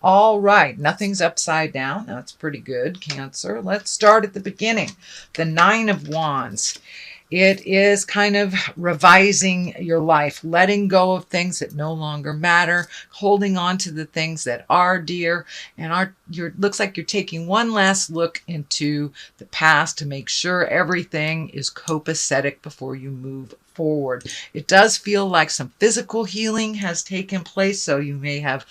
All right, nothing's upside down. That's pretty good, Cancer. Let's start at the beginning. The Nine of Wands. It is kind of revising your life, letting go of things that no longer matter, holding on to the things that are dear, and looks like you're taking one last look into the past to make sure everything is copacetic before you move forward. It does feel like some physical healing has taken place, so you may have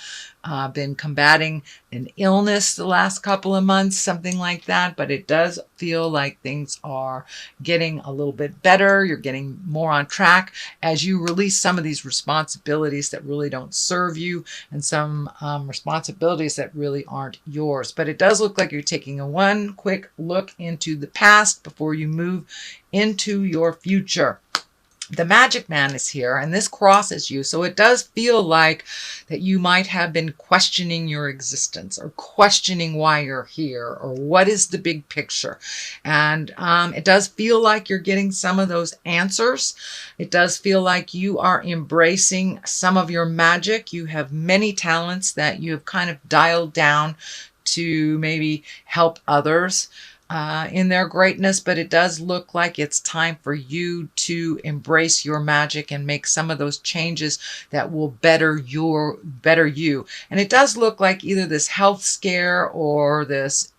been combating an illness the last couple of months, something like that, but it does feel like things are getting a little bit better. You're getting more on track as you release some of these responsibilities that really don't serve you and some responsibilities that really aren't yours. But it does look like you're taking a one quick look into the past before you move into your future. The Magic Man is here, and this crosses you, so it does feel like that you might have been questioning your existence or questioning why you're here or what is the big picture. And it does feel like you're getting some of those answers. It does feel like you are embracing some of your magic. You have many talents that you have kind of dialed down to maybe help others in their greatness, but it does look like it's time for you to embrace your magic and make some of those changes that will better you. And it does look like either this health scare or this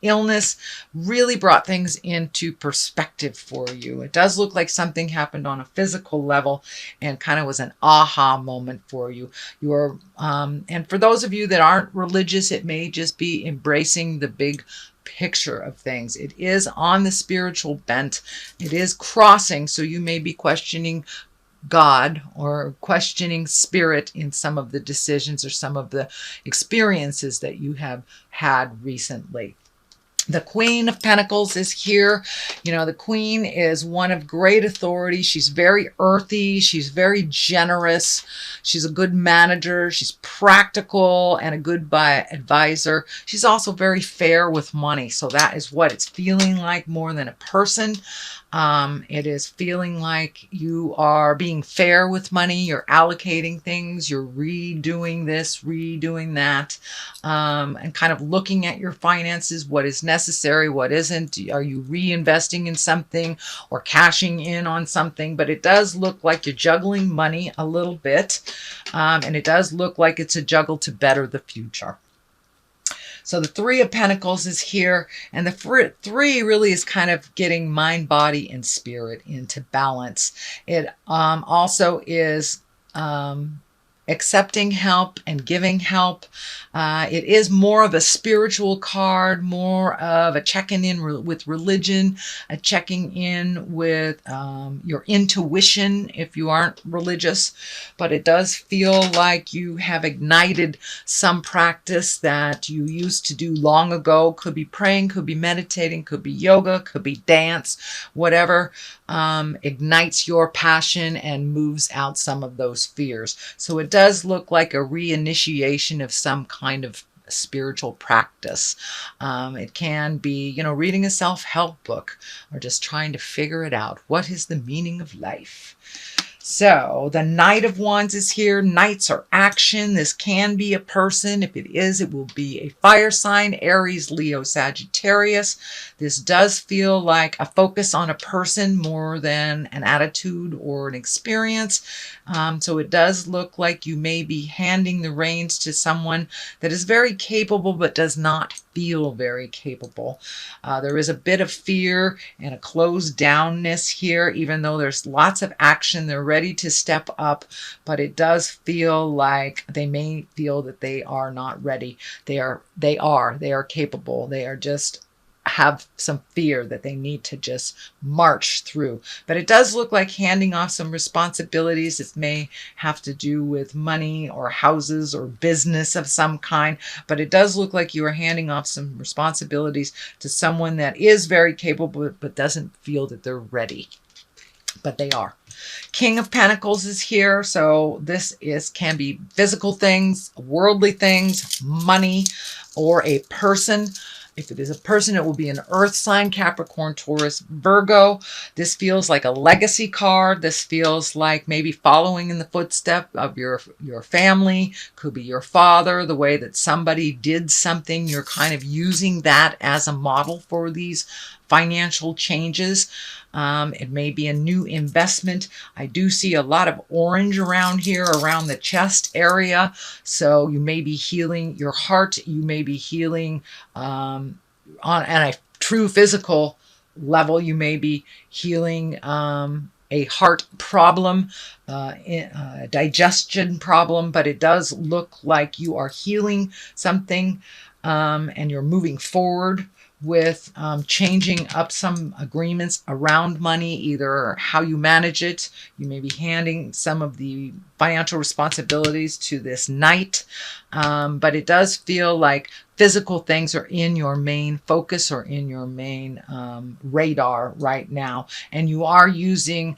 illness really brought things into perspective for you. It does look like something happened on a physical level and kind of was an aha moment for you. You are, and for those of you that aren't religious, it may just be embracing the big picture of things. It is on the spiritual bent. It is crossing, so you may be questioning God or questioning spirit in some of the decisions or some of the experiences that you have had recently. The Queen of Pentacles is here. You know, the Queen is one of great authority. She's very earthy. She's very generous. She's a good manager. She's practical and a good advisor. She's also very fair with money. So that is what it's feeling like more than a person. It is feeling like you are being fair with money. You're allocating things. You're redoing this, redoing that, and kind of looking at your finances, what is necessary, what isn't. Are you reinvesting in something or cashing in on something? But it does look like you're juggling money a little bit, and it does look like it's a juggle to better the future. So the Three of Pentacles is here, and the three really is kind of getting mind, body, and spirit into balance. It also is accepting help and giving help. It is more of a spiritual card, more of a checking in with religion, a checking in with your intuition if you aren't religious. But it does feel like you have ignited some practice that you used to do long ago. Could be praying, could be meditating, could be yoga, could be dance, whatever ignites your passion and moves out some of those fears. So it does look like a reinitiation of some kind of spiritual practice. It can be, you know, reading a self-help book or just trying to figure it out. What is the meaning of life? So the Knight of Wands is here. Knights are action. This can be a person. If it is, it will be a fire sign, Aries, Leo, Sagittarius. This does feel like a focus on a person more than an attitude or an experience. So it does look like you may be handing the reins to someone that is very capable but does not feel very capable. There is a bit of fear and a closed downness here, even though there's lots of action. They're ready to step up, but it does feel like they may feel that they are not ready. They are capable. They are just have some fear that they need to just march through. But it does look like handing off some responsibilities. It may have to do with money or houses or business of some kind, but it does look like you are handing off some responsibilities to someone that is very capable but doesn't feel that they're ready. But they are. King of Pentacles is here. So this can be physical things, worldly things, money, or a person. If it is a person, it will be an earth sign, Capricorn, Taurus, Virgo. This feels like a legacy card. This feels like maybe following in the footsteps of your family. Could be your father, the way that somebody did something. You're kind of using that as a model for these financial changes. It may be a new investment. I do see a lot of orange around here, around the chest area. So you may be healing your heart. You may be healing on a true physical level. You may be healing a heart problem, a digestion problem, but it does look like you are healing something and you're moving forward with changing up some agreements around money, either how you manage it. You may be handing some of the financial responsibilities to this knight, but it does feel like physical things are in your main focus or in your main radar right now. And you are using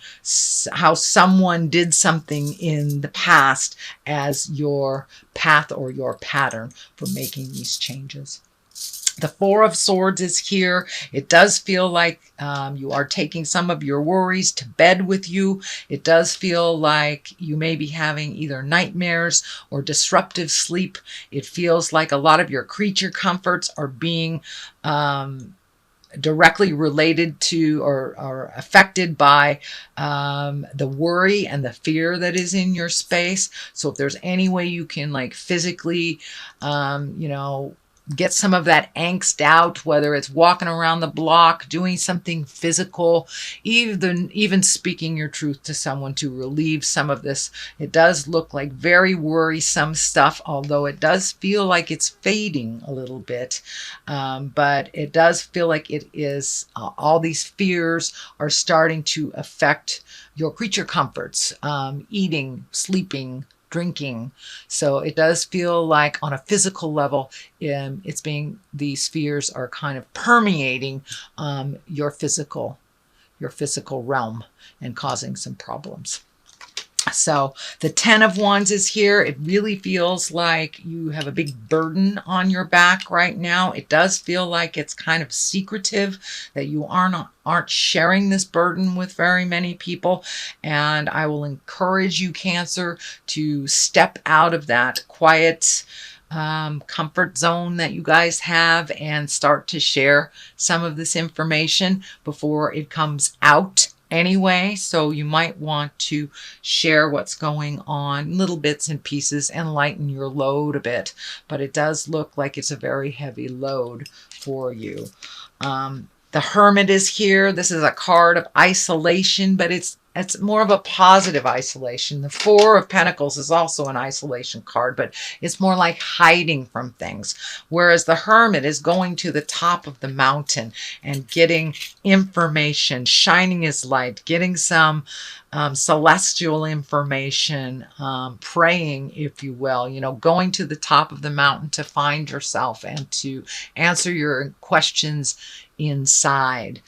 how someone did something in the past as your path or your pattern for making these changes. The Four of Swords is here. It does feel like you are taking some of your worries to bed with you. It does feel like you may be having either nightmares or disruptive sleep. It feels like a lot of your creature comforts are being directly related to or affected by the worry and the fear that is in your space. So if there's any way you can like physically, get some of that angst out, whether it's walking around the block, doing something physical, even speaking your truth to someone to relieve some of this. It does look like very worrisome stuff, although it does feel like it's fading a little bit. But it does feel like it is, all these fears are starting to affect your creature comforts, eating, sleeping, drinking. So it does feel like on a physical level, these fears are kind of permeating your physical realm and causing some problems. So the Ten of Wands is here. It really feels like you have a big burden on your back right now. It does feel like it's kind of secretive, that you aren't sharing this burden with very many people. And I will encourage you, Cancer, to step out of that quiet comfort zone that you guys have and start to share some of this information before it comes out anyway. So you might want to share what's going on, little bits and pieces, and lighten your load a bit. But it does look like it's a very heavy load for you. The Hermit is here. This is a card of isolation, but it's more of a positive isolation. The Four of Pentacles is also an isolation card, but it's more like hiding from things. Whereas the Hermit is going to the top of the mountain and getting information, shining his light, getting some celestial information, praying, if you will, going to the top of the mountain to find yourself and to answer your questions inside.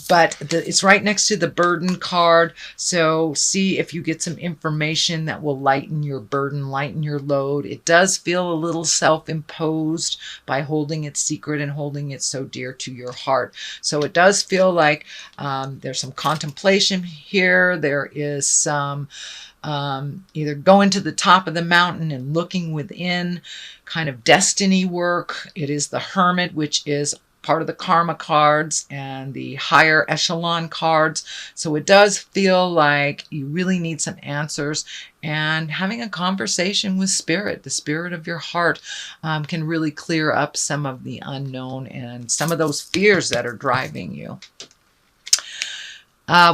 But it's right next to the burden card. So see if you get some information that will lighten your burden, lighten your load. It does feel a little self-imposed by holding it secret and holding it so dear to your heart. So it does feel like there's some contemplation here. There is some either going to the top of the mountain and looking within, kind of destiny work. It is the Hermit, which is part of the karma cards and the higher echelon cards. So it does feel like you really need some answers, and having a conversation with spirit, the spirit of your heart, can really clear up some of the unknown and some of those fears that are driving you.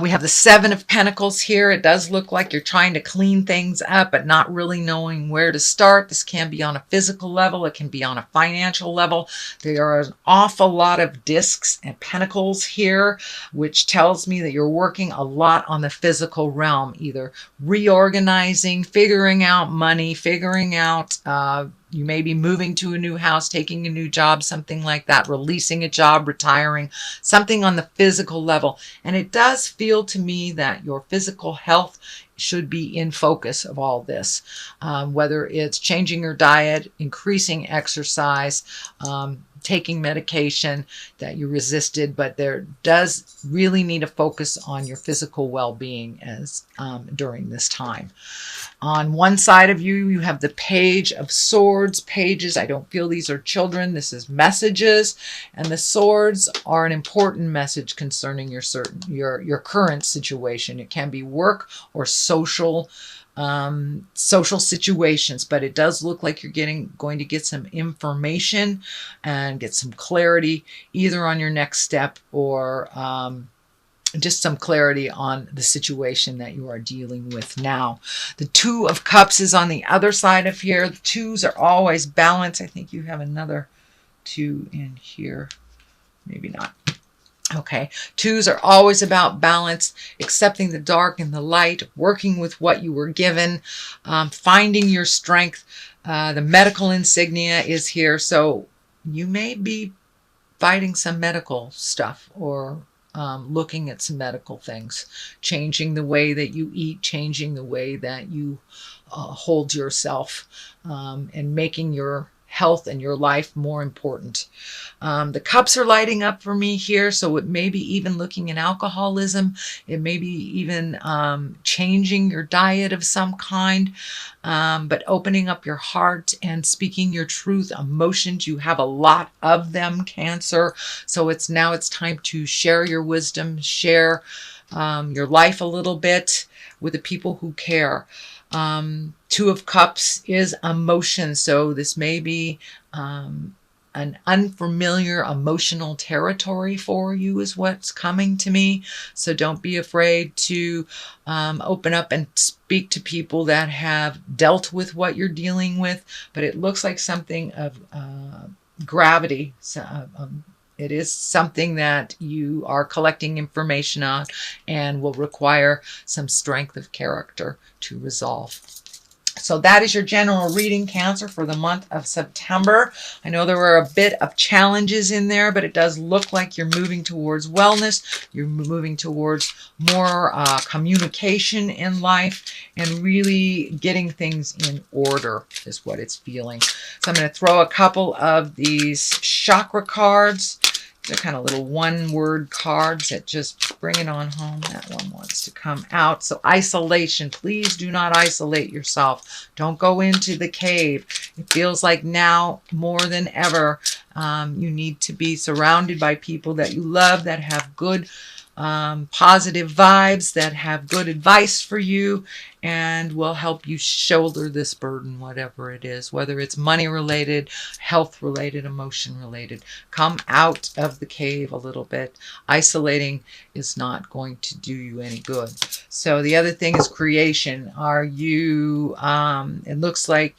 We have the Seven of Pentacles here. It does look like you're trying to clean things up, but not really knowing where to start. This can be on a physical level. It can be on a financial level. There are an awful lot of discs and pentacles here, which tells me that you're working a lot on the physical realm, either reorganizing, figuring out money, figuring out you may be moving to a new house, taking a new job, something like that, releasing a job, retiring, something on the physical level. And it does feel to me that your physical health should be in focus of all this, whether it's changing your diet, increasing exercise, taking medication that you resisted, but there does really need a focus on your physical well-being as during this time. On one side of you, you have the Page of Swords. Pages, I don't feel these are children. This is messages. And the swords are an important message concerning your current situation. It can be work or social situations, but it does look like you're going to get some information and get some clarity either on your next step or just some clarity on the situation that you are dealing with now. The Two of Cups is on the other side of here. The twos are always balanced. I think you have another two in here. Maybe not. Okay. Twos are always about balance, accepting the dark and the light, working with what you were given, finding your strength. The medical insignia is here. So you may be fighting some medical stuff or looking at some medical things, changing the way that you eat, changing the way that you hold yourself, and making your health and your life more important. The cups are lighting up for me here, so it may be even looking at alcoholism. It may be even changing your diet of some kind, but opening up your heart and speaking your truth. Emotions, you have a lot of them, Cancer. So it's time to share your wisdom, share your life a little bit with the people who care. Two of Cups is emotion, so this may be an unfamiliar emotional territory for you is what's coming to me. So don't be afraid to open up and speak to people that have dealt with what you're dealing with, but it looks like something of gravity. So, it is something that you are collecting information on and will require some strength of character to resolve. So that is your general reading, Cancer, for the month of September. I know there were a bit of challenges in there, but it does look like you're moving towards wellness. You're moving towards more communication in life and really getting things in order is what it's feeling. So I'm going to throw a couple of these chakra cards. They're kind of little one-word cards that just bring it on home. That one wants to come out. So isolation. Please do not isolate yourself. Don't go into the cave. It feels like now more than ever you need to be surrounded by people that you love, that have good positive vibes, that have good advice for you and will help you shoulder this burden, whatever it is, whether it's money related, health related, emotion related. Come out of the cave a little bit. Isolating is not going to do you any good. So the other thing is creation. Are you, it looks like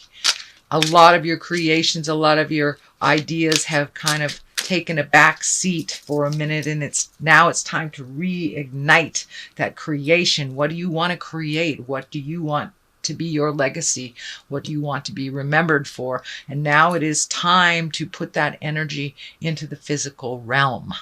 a lot of your creations, a lot of your ideas have kind of taken a back seat for a minute, and now it's time to reignite that creation. What do you want to create? What do you want to be your legacy? What do you want to be remembered for? And now it is time to put that energy into the physical realm.